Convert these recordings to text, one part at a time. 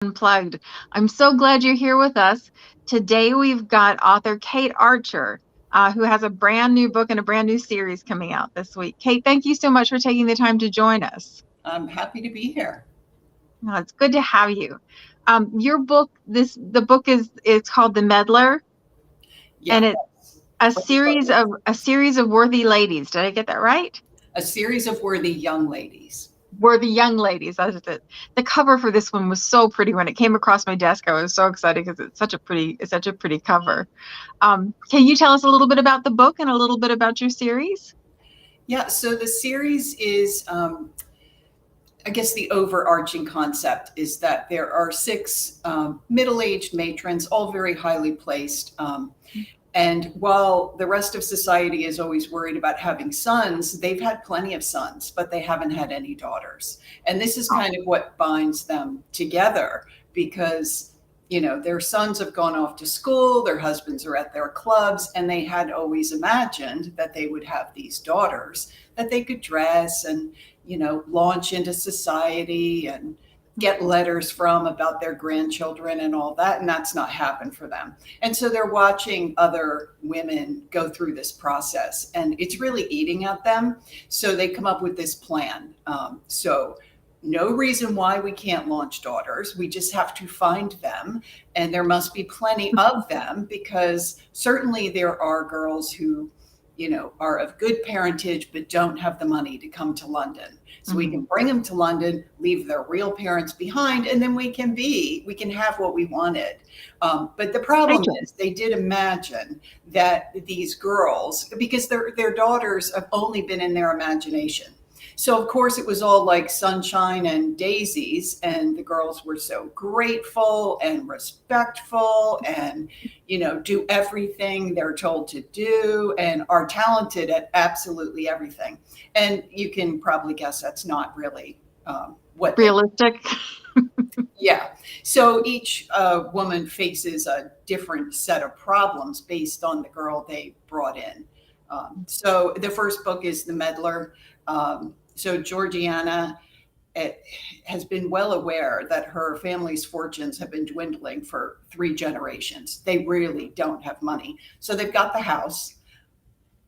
Unplugged. I'm so glad you're here with us. Today we've got author Kate Archer, who has a brand new book and a brand new series coming out this week. Kate, thank you so much for taking the time to join us. I'm happy to be here. It's good to have you. Your book, the book is it's called The Meddler, Yeah, and it's a series of worthy ladies. Did I get that right? a series of worthy young ladies. Worthy young ladies. That is it. The cover for this one was so pretty. When it came across my desk, I was so excited because it's such a pretty cover. Can you tell us a little bit about the book and a little bit about your series? Yeah, so the series is, I guess the overarching concept is that there are six middle-aged matrons, all very highly placed. And while the rest of society is always worried about having sons, they've had plenty of sons, but they haven't had any daughters. And this is kind of what binds them together because, their sons have gone off to school, their husbands are at their clubs, and they had always imagined that they would have these daughters that they could dress and, launch into society and get letters from about their grandchildren and all that. And that's not happened for them. And so they're watching other women go through this process and it's really eating at them. So they come up with this plan. So no reason why we can't launch daughters. We just have to find them. And there must be plenty of them because certainly there are girls who, are of good parentage, but don't have the money to come to London. So we can bring them to London, leave their real parents behind, and then we can have what we wanted. But the problem is they did imagine that these girls, because their daughters have only been in their imagination. So of course it was all like sunshine and daisies, and the girls were so grateful and respectful and, do everything they're told to do and are talented at absolutely everything. And you can probably guess that's not really what realistic. Yeah. So each woman faces a different set of problems based on the girl they brought in. So the first book is The Meddler. So Georgiana has been well aware that her family's fortunes have been dwindling for 3 generations. They really don't have money. So they've got the house,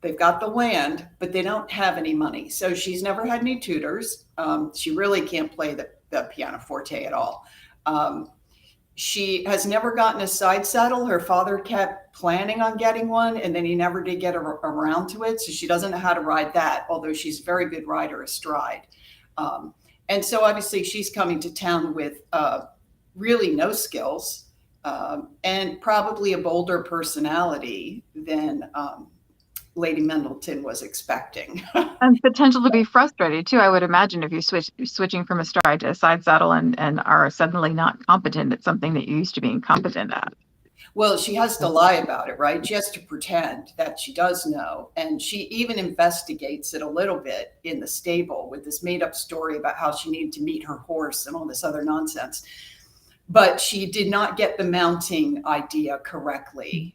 they've got the land, but they don't have any money. So she's never had any tutors. She really can't play the pianoforte at all. She has never gotten a side saddle. Her father kept planning on getting one, and then he never did get around to it. So she doesn't know how to ride that, although she's a very good rider astride. And so obviously she's coming to town with really no skills and probably a bolder personality than Lady Mendleton was expecting. And potential to be frustrated too. I would imagine if you're switching from a stride to a side saddle and are suddenly not competent at something that you used to being competent at. Well, she has to lie about it, right? She has to pretend that she does know. And she even investigates it a little bit in the stable with this made up story about how she needed to meet her horse and all this other nonsense. But she did not get the mounting idea correctly.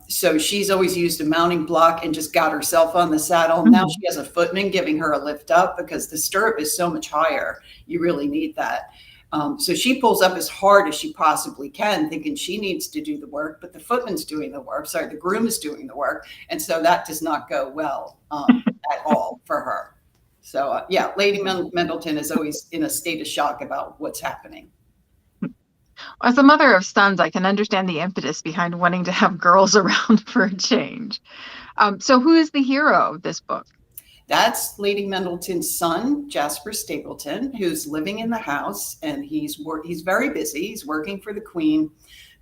So she's always used a mounting block and just got herself on the saddle. Now she has a footman giving her a lift up because the stirrup is so much higher. You really need that. So she pulls up as hard as she possibly can, thinking she needs to do the work, but the footman's doing the work. Sorry, the groom is doing the work. And so that does not go well at all for her. So yeah, Lady Mendleton is always in a state of shock about what's happening. As a mother of sons, I can understand the impetus behind wanting to have girls around for a change. So who is the hero of this book? That's Lady Mendleton's son, Jasper Stapleton, who's living in the house, and he's very busy. He's working for the Queen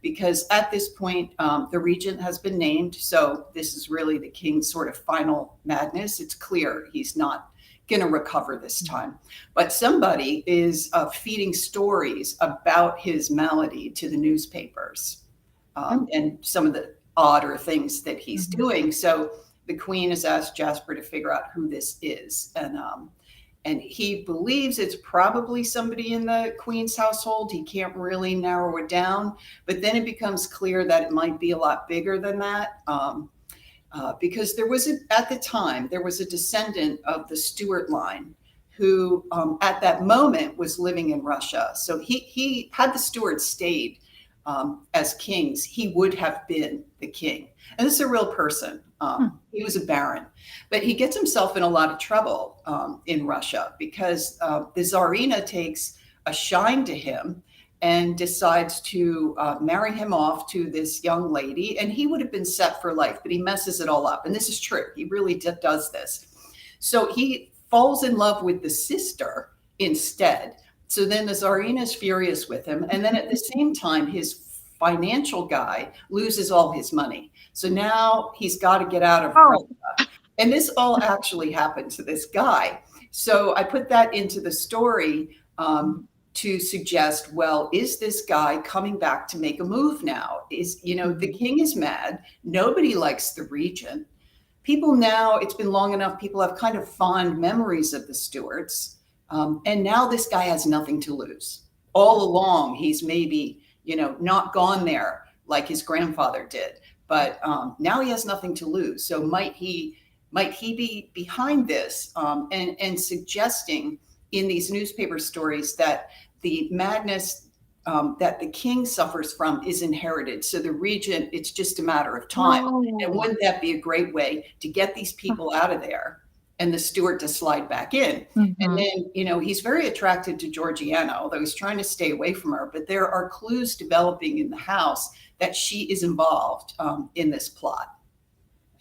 because at this point, the regent has been named. So this is really the king's sort of final madness. It's clear he's not going to recover this time. But somebody is feeding stories about his malady to the newspapers and some of the odder things that he's doing. So the Queen has asked Jasper to figure out who this is. And he believes it's probably somebody in the Queen's household. He can't really narrow it down. But then it becomes clear that it might be a lot bigger than that. Because at the time, there was a descendant of the Stuart line who at that moment was living in Russia. So he had the Stuarts stayed as kings, he would have been the king. And this is a real person. He was a baron, but he gets himself in a lot of trouble in Russia because the Tsarina takes a shine to him and decides to marry him off to this young lady. And he would have been set for life, but he messes it all up. And this is true. He really does this. So he falls in love with the sister instead. So then the Tsarina is furious with him. And then at the same time, his financial guy loses all his money. So now he's got to get out of Russia. And this all actually happened to this guy. So I put that into the story to suggest, well, is this guy coming back to make a move now? The king is mad. Nobody likes the regent. People now, it's been long enough, people have kind of fond memories of the Stuarts. And now this guy has nothing to lose. All along, he's maybe, not gone there like his grandfather did, but now he has nothing to lose. So might he be behind this and suggesting in these newspaper stories that the madness that the king suffers from is inherited. So the regent, it's just a matter of time. Oh. And wouldn't that be a great way to get these people out of there and the Stuart to slide back in? Mm-hmm. And then, he's very attracted to Georgiana, although he's trying to stay away from her. But there are clues developing in the house that she is involved in this plot.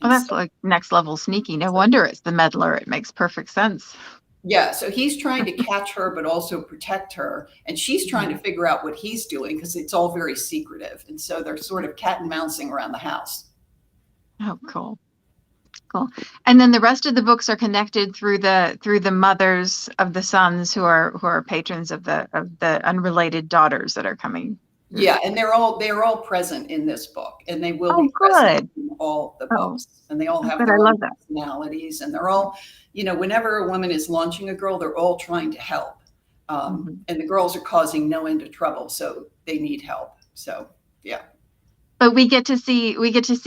And that's like next level sneaky. No wonder it's the meddler. It makes perfect sense. Yeah, so he's trying to catch her, but also protect her. And she's trying to figure out what he's doing because it's all very secretive. And so they're sort of cat and mousing around the house. Oh, cool. Cool. And then the rest of the books are connected through the mothers of the sons who are patrons of the unrelated daughters that are coming. Yeah, and they're all present in this book, and they will be present in all the books, and they all have their own personalities, and they're all, whenever a woman is launching a girl, they're all trying to help, and the girls are causing no end of trouble, so they need help. So yeah. But we get to see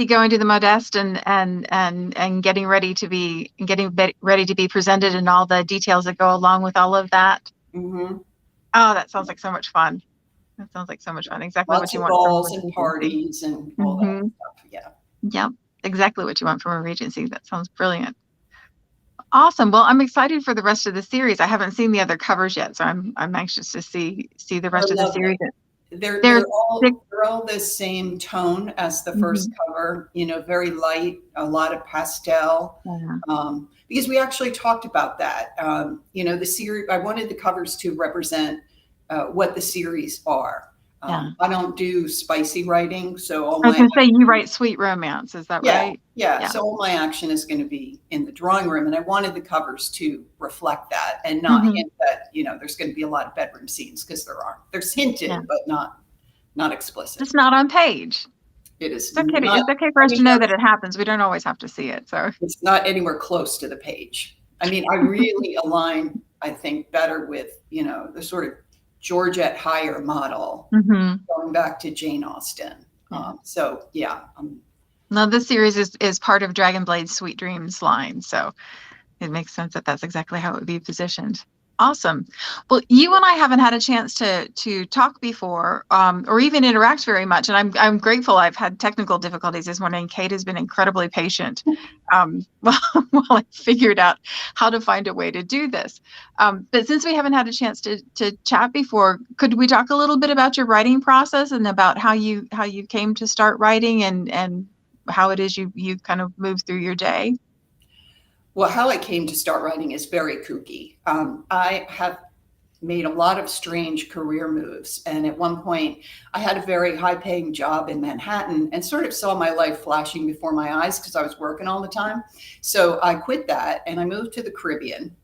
going to the Modeste and getting ready to be presented and all the details that go along with all of that. Mm-hmm. Oh, that sounds like so much fun. That sounds like so much fun. Exactly Lots what you of want. Balls and parties and all that stuff. Yeah. Yeah. Exactly what you want from a Regency. That sounds brilliant. Awesome. Well, I'm excited for the rest of the series. I haven't seen the other covers yet, so I'm anxious to see the rest of the series. They're all the same tone as the first cover, very light, a lot of pastel, because we actually talked about that. The series, I wanted the covers to represent what the series are. I don't do spicy writing, so I was going to say you write sweet romance, is that right? Yeah. So all my action is going to be in the drawing room, and I wanted the covers to reflect that and not hint that there's going to be a lot of bedroom scenes, because there aren't. There's hinted, but not explicit. It's not on page. It is. It's okay for us to know that it happens. We don't always have to see it. So it's not anywhere close to the page. I mean, I really align, I think, better with the sort of Georgette Heyer model, going back to Jane Austen. So yeah. Now this series is part of Dragonblade's Sweet Dreams line, so it makes sense that that's exactly how it would be positioned. Awesome. Well, you and I haven't had a chance to talk before, or even interact very much, and I'm grateful. I've had technical difficulties this morning. Kate has been incredibly patient while I figured out how to find a way to do this. But since we haven't had a chance to chat before, could we talk a little bit about your writing process and about how you came to start writing and how it is you kind of move through your day? Well, how I came to start writing is very kooky. I have made a lot of strange career moves. And at one point, I had a very high-paying job in Manhattan and sort of saw my life flashing before my eyes because I was working all the time. So I quit that and I moved to the Caribbean.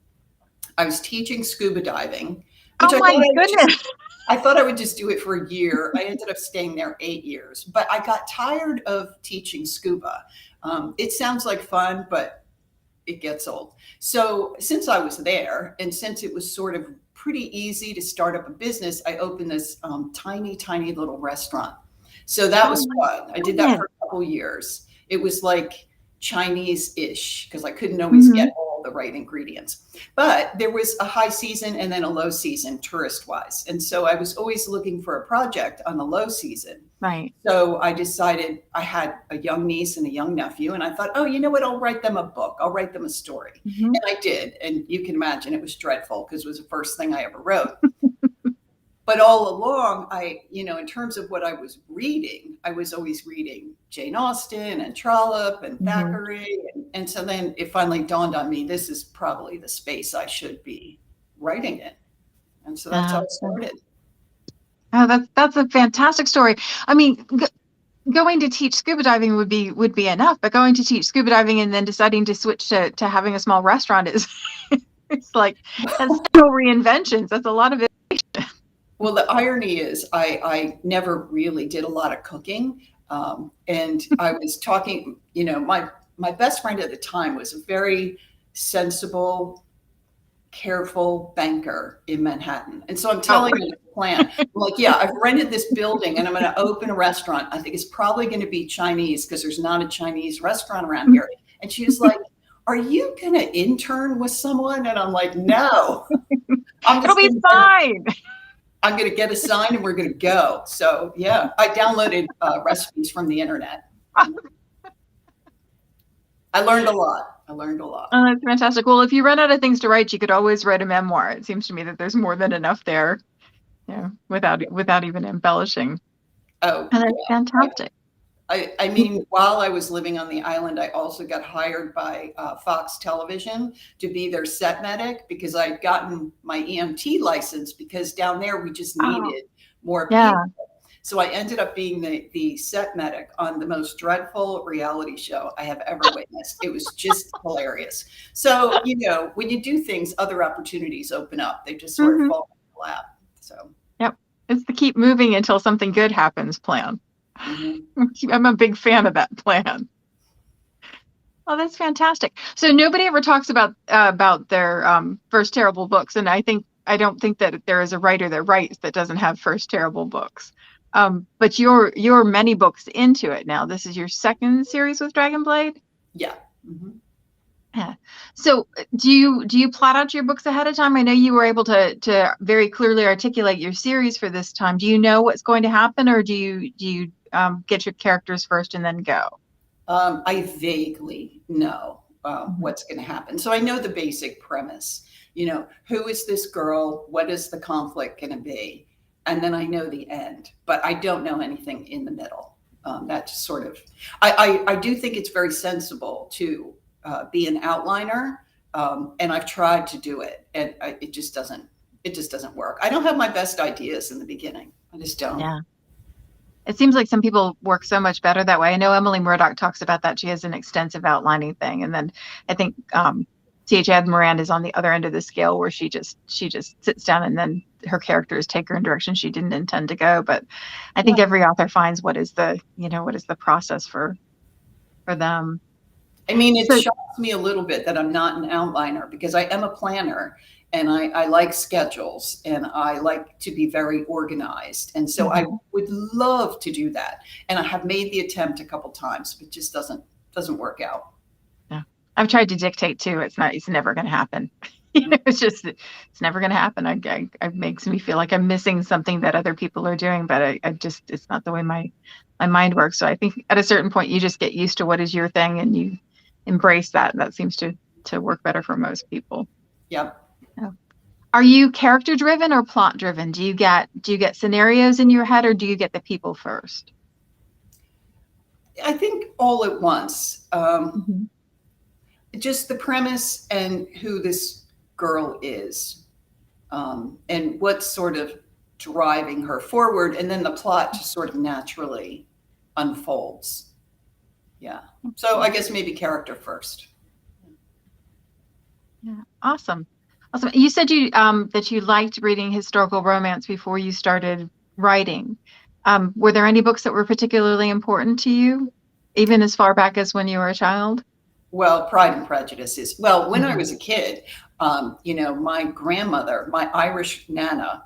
I was teaching scuba diving. Which I thought I would just do it for a year. I ended up staying there 8 years. But I got tired of teaching scuba. It sounds like fun, but it gets old. So since I was there, and since it was sort of pretty easy to start up a business, I opened this tiny little restaurant. So that was fun. I did that for a couple years. It was like Chinese-ish because I couldn't always get all the right ingredients. But there was a high season and then a low season tourist-wise. And so I was always looking for a project on the low season. Right. So I decided, I had a young niece and a young nephew, and I thought, oh, you know what? I'll write them a book. I'll write them a story. Mm-hmm. And I did. And you can imagine it was dreadful because it was the first thing I ever wrote. But all along, in terms of what I was reading, I was always reading Jane Austen and Trollope and Thackeray. Mm-hmm. And so then it finally dawned on me, this is probably the space I should be writing in. And so that's how it started. Oh, that's a fantastic story. I mean, going to teach scuba diving would be enough, but going to teach scuba diving and then deciding to switch to having a small restaurant is it's like that's still reinventions. That's a lot of it. Well, the irony is I never really did a lot of cooking. And I was talking, my best friend at the time was a very sensible, careful banker in Manhattan. And so I'm telling her the plan. I'm like, yeah, I've rented this building and I'm going to open a restaurant. I think it's probably going to be Chinese because there's not a Chinese restaurant around here. And she was like, are you going to intern with someone? And I'm like, no. It'll be fine. I'm going to get a sign and we're going to go. So yeah, I downloaded recipes from the internet. I learned a lot. Oh, that's fantastic. Well, if you run out of things to write, you could always write a memoir. It seems to me that there's more than enough there, without even embellishing. Oh, and that's fantastic. I mean, while I was living on the island, I also got hired by Fox Television to be their set medic because I'd gotten my EMT license because down there we just needed more people. So I ended up being the set medic on the most dreadful reality show I have ever witnessed. It was just hilarious. So, when you do things, other opportunities open up. They just sort of fall in your lap. So, yep. It's the keep moving until something good happens plan. Mm-hmm. I'm a big fan of that plan. Oh, that's fantastic. So nobody ever talks about their first terrible books, and I don't think that there is a writer that writes that doesn't have first terrible books. But you're many books into it now. This is your second series with Dragonblade? Yeah. Mm-hmm. Yeah. So do you plot out your books ahead of time? I know you were able to very clearly articulate your series for this time. Do you know what's going to happen, or do you get your characters first and then go? I vaguely know what's going to happen. So I know the basic premise, who is this girl? What is the conflict going to be? And then I know the end, but I don't know anything in the middle. That's sort of, I do think it's very sensible to be an outliner. And I've tried to do it and it just doesn't work. I don't have my best ideas in the beginning. I just don't. Yeah. It seems like some people work so much better that way. I know Emily Murdoch talks about that. She has an extensive outlining thing. And then I think T.H. Ed Moran is on the other end of the scale where she just sits down and then her characters take her in direction she didn't intend to go. But I think every author finds what is the process for them. I mean, it shocks me a little bit that I'm not an outliner because I am a planner. And I like schedules and I like to be very organized. And so I would love to do that. And I have made the attempt a couple times, but it just doesn't work out. Yeah. I've tried to dictate too. It's never going to happen. It's never going to happen. It makes me feel like I'm missing something that other people are doing, but it's not the way my mind works. So I think at a certain point you just get used to what is your thing and you embrace that. And that seems to work better for most people. Yep. Are you character driven or plot driven? Do you get scenarios in your head or do you get the people first? I think all at once. Just the premise and who this girl is, and what's sort of driving her forward, and then the plot just sort of naturally unfolds. Yeah. So I guess maybe character first. Yeah. Awesome. You said that you liked reading historical romance before you started writing. Were there any books that were particularly important to you, even as far back as when you were a child? Well, Pride and Prejudice is, when I was a kid, my grandmother, my Irish Nana,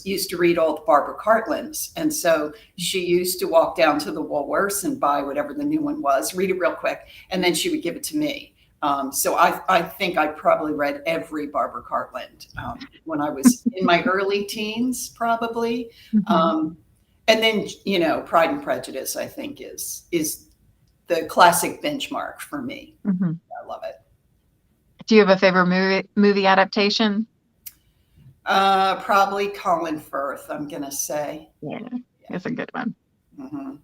used to read all the Barbara Cartlands. And so she used to walk down to the Woolworths and buy whatever the new one was, read it real quick, and then she would give it to me. So I think I probably read every Barbara Cartland when I was in my early teens, probably. Mhm. And then, Pride and Prejudice, I think is the classic benchmark for me. Mhm. I love it. Do you have a favorite movie adaptation? Probably Colin Firth, I'm going to say. Yeah, Yeah. it's a good one. hmm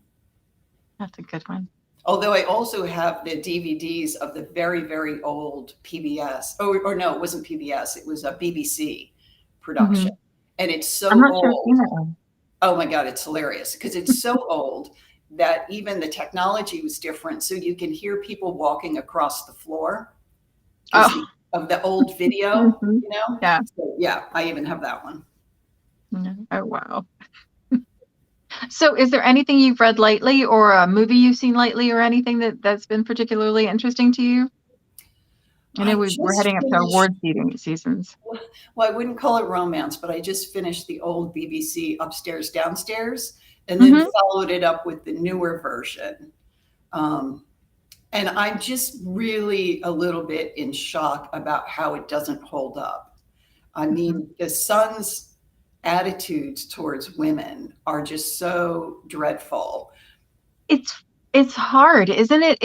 That's a good one. Although I also have the DVDs of the very, very old PBS. Oh, or no, it wasn't PBS. It was a BBC production. Mhm. And it's I'm so not sure I've seen old. that one. Oh my God, it's hilarious because it's so old that even the technology was different. So you can hear people walking across the floor because Oh. of the old video, Mhm. Yeah. So yeah, I even have that one. Mhm. Oh, wow. So is there anything you've read lately or a movie you've seen lately or anything that's been particularly interesting to you? I know I we're just heading up to finished, award season seasons. well, I wouldn't call it romance, but I just finished the old BBC Upstairs, Downstairs, and then Hmm. followed it up with the newer version. Um, and I'm just really a little bit in shock about how it doesn't hold up. I Hmm. mean, the son's attitudes towards women are just so dreadful. It's hard, isn't it?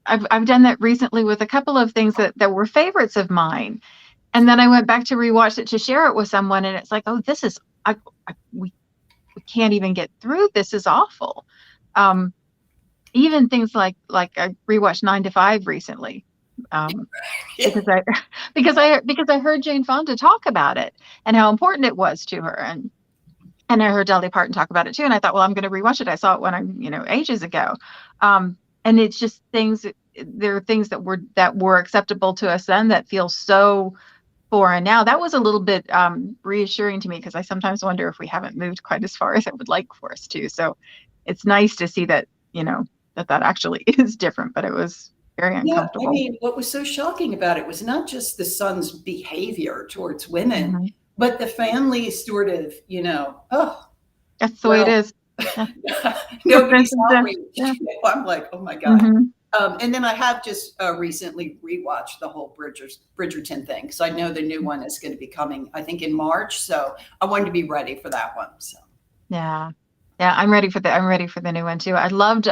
I've done that recently with a couple of things that were favorites of mine. And then I went back to rewatch it to share it with someone and it's like, oh, this is we can't even get through. This is awful. Um, Even things like I rewatched 9 to 5 recently. Um, because I because I heard Jane Fonda talk about it and how important it was to her and I heard Dolly Parton talk about it too and I thought well I'm going to rewatch it. I saw it when I ages ago. And it's just things there are things that were acceptable to us then that feel so foreign now. That was a little bit reassuring to me because I sometimes wonder if we haven't moved quite as far as I would like for us to. So it's nice to see that that actually is different, but it was very Yeah, I uncomfortable. mean, what was so shocking about it was not just the son's behavior towards women, Hmm. but the family sort of, oh, That's the way it well, is. Yeah. This nobody's is the outraged. yeah. I'm like, oh my God. Hmm. And then I have just recently rewatched the whole Bridgerton thing because I know the new one is going to be coming, I think, in March. So I wanted to be ready for that one. So Yeah. Yeah, I'm ready for the new one too. I loved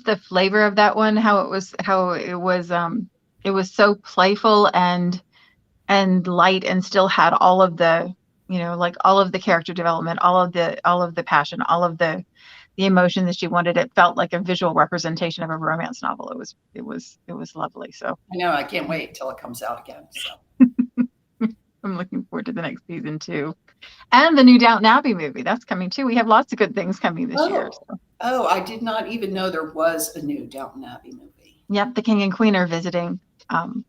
the flavor of that one, how it was so playful and light and still had all of the like all of the character development, all of the passion, all of the emotion that she wanted. It felt like a visual representation of a romance novel. It was lovely. So I know I can't wait till it comes out again. So. I'm looking forward to the next season too. And the new Downton Abbey movie that's coming too. We have lots of good things coming this year. Oh, So. oh, I did not even know there was a new Downton Abbey movie. Yep, the king and queen are visiting. Um,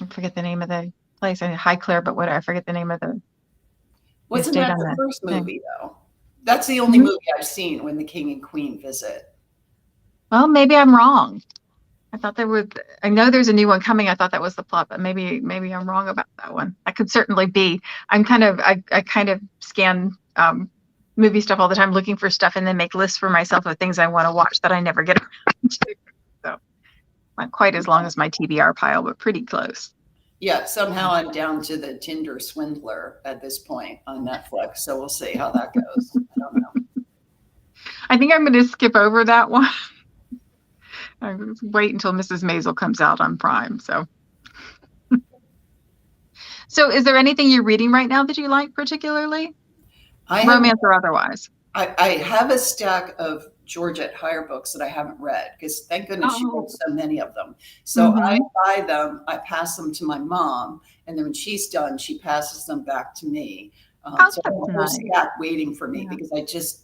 I forget the name of the place. Highclere, but what I forget the name of the Wasn't estate that on the the first thing. movie though? That's the only Mhm. movie I've seen when the king and queen visit. Well, maybe I'm wrong. I thought there was. I know there's a new one coming. I thought that was the plot, but maybe I'm wrong about that one. I could certainly be. I kind of scan movie stuff all the time, looking for stuff, and then make lists for myself of things I want to watch that I never get around to. So not quite as long as my TBR pile, but pretty close. Yeah, somehow I'm down to the Tinder Swindler at this point on Netflix. So we'll see how that goes. I don't know. I think I'm going to skip over that one. I wait until Mrs. Maisel comes out on Prime. So is there anything you're reading right now that you like particularly, I have romance or otherwise? I have a stack of Georgette Heyer books that I haven't read because thank goodness she wrote Oh, so many of them. So I mm-hmm. buy them, I pass them to my mom, and then when she's done, she passes them back to me. Oh, So I have that's a whole nice. stack waiting for me Yeah. because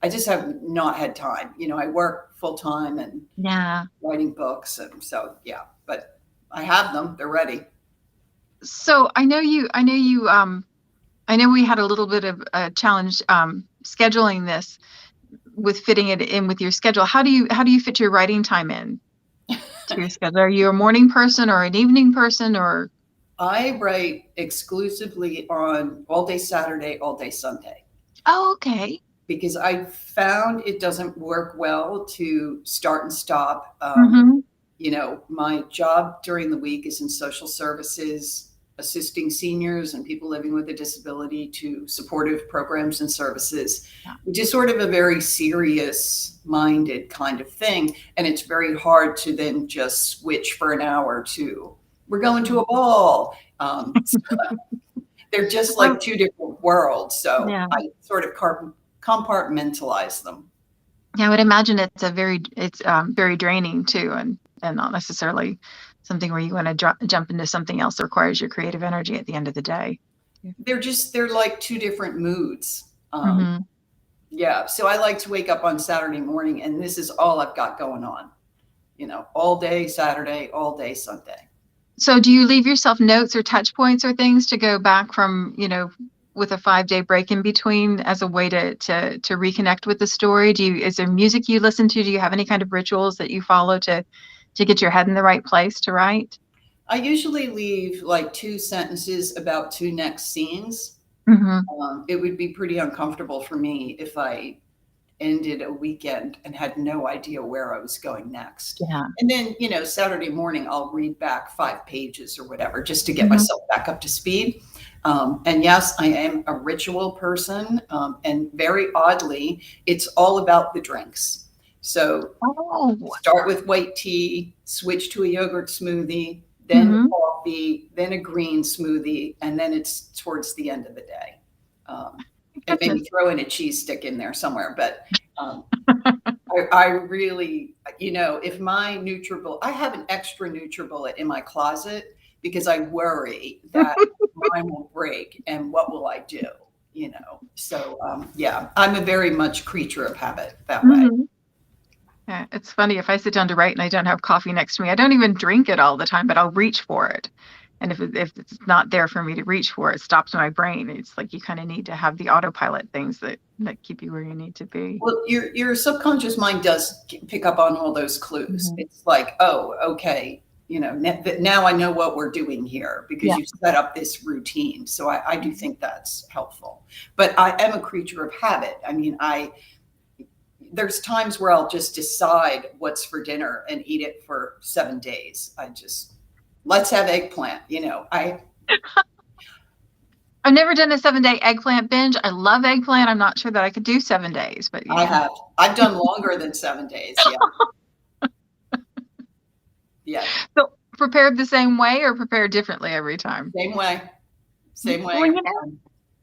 I just have not had time. I work full time and Yeah. writing books, and so yeah. But I have them; they're ready. So I know we had a little bit of a challenge scheduling this with fitting it in with your schedule. How do you fit your writing time in to your schedule? Are you a morning person or an evening person or? I write exclusively on all day Saturday, all day Sunday. Oh, okay. because I found it doesn't work well to start and stop. My job during the week is in social services, assisting seniors and people living with a disability to supportive programs and services, which is sort of a very serious minded kind of thing. And it's very hard to then just switch for an hour to, we're going to a ball. They're just like two different worlds. So I sort of compartmentalize them. Yeah, I would imagine it's very draining too, and not necessarily something where you want to jump into something else that requires your creative energy at the end of the day. They're like two different moods. Yeah. So I like to wake up on Saturday morning and this is all I've got going on, all day Saturday, all day Sunday. So do you leave yourself notes or touch points or things to go back from, with a 5-day break in between as a way to reconnect with the story? Is there music you listen to? Do you have any kind of rituals that you follow to get your head in the right place to write? I usually leave like 2 sentences about 2 next scenes. It would be pretty uncomfortable for me if I ended a weekend and had no idea where I was going next. Yeah. And then, Saturday morning, I'll read back 5 pages or whatever, just to get myself back up to speed. And yes, I am a ritual person. And very oddly, it's all about the drinks. So start with white tea, switch to a yogurt smoothie, then coffee, then a green smoothie, and then it's towards the end of the day. And maybe throw in a cheese stick in there somewhere. But I really, if my NutriBullet, I have an extra NutriBullet in my closet because I worry that mine will break and what will I do, So, I'm a very much creature of habit that way. Yeah, it's funny if I sit down to write and I don't have coffee next to me. I don't even drink it all the time, but I'll reach for it. And if it's not there for me to reach for, it stops my brain. It's like you kind of need to have the autopilot things that keep you where you need to be. Well, your subconscious mind does pick up on all those clues. It's like, oh, okay, now I know what we're doing here because you set up this routine. So I do think that's helpful. But I am a creature of habit. I mean, there's times where I'll just decide what's for dinner and eat it for 7 days. Let's have eggplant, I've never done a 7-day eggplant binge. I love eggplant. I'm not sure that I could do 7 days, but I've done longer than 7 days. Yeah. Yeah. So prepared the same way or prepared differently every time? Same way. Well,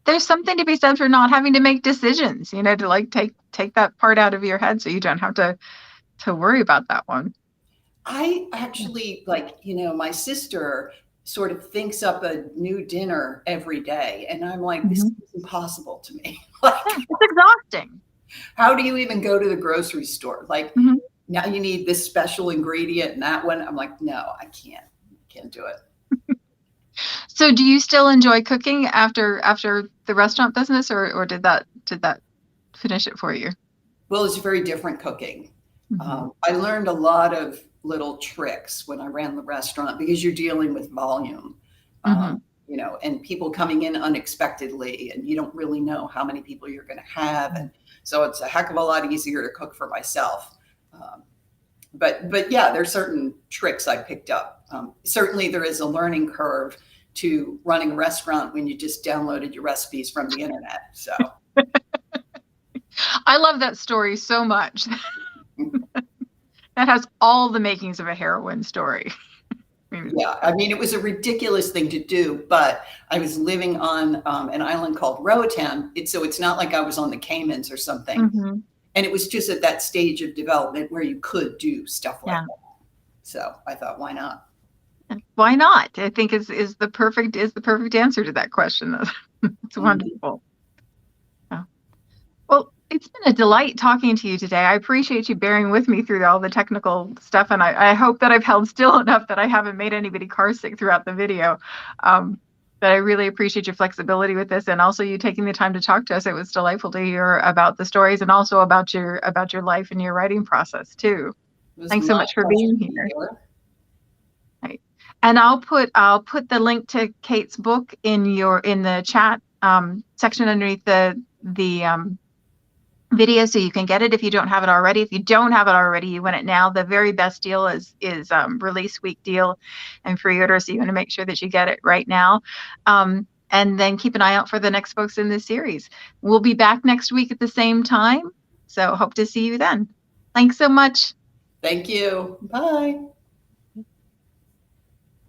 there's something to be said for not having to make decisions, to like take that part out of your head so you don't have to worry about that one. I actually my sister sort of thinks up a new dinner every day. And I'm like, this is impossible to me. It's exhausting. How do you even go to the grocery store? Now you need this special ingredient and that one. I'm like, no, I can't do it. So do you still enjoy cooking after the restaurant business or did that finish it for you? Well, it's very different cooking. I learned a lot of little tricks when I ran the restaurant because you're dealing with volume, and people coming in unexpectedly and you don't really know how many people you're going to have. And so it's a heck of a lot easier to cook for myself. But yeah, there's certain tricks I picked up. Certainly there is a learning curve to running a restaurant when you just downloaded your recipes from the internet. So I love that story so much. That has all the makings of a heroine story. Yeah, I mean, it was a ridiculous thing to do, but I was living on an island called Roatan. So it's not like I was on the Caymans or something. And it was just at that stage of development where you could do stuff like that. So I thought, why not? Why not? I think is the perfect answer to that question. It's wonderful. Yeah. Well, it's been a delight talking to you today. I appreciate you bearing with me through all the technical stuff, and I hope that I've held still enough that I haven't made anybody car sick throughout the video. But I really appreciate your flexibility with this, and also you taking the time to talk to us. It was delightful to hear about the stories and also about your life and your writing process too. Thanks so much for being here. Right. And I'll put the link to Kate's book in the chat section underneath the video so you can get it if you don't have it already. If you don't have it already, you want it now. The very best deal is release week deal and pre-order, so you want to make sure that you get it right now. And then keep an eye out for the next books in this series. We'll be back next week at the same time, so hope to see you then. Thanks so much. Thank you. Bye.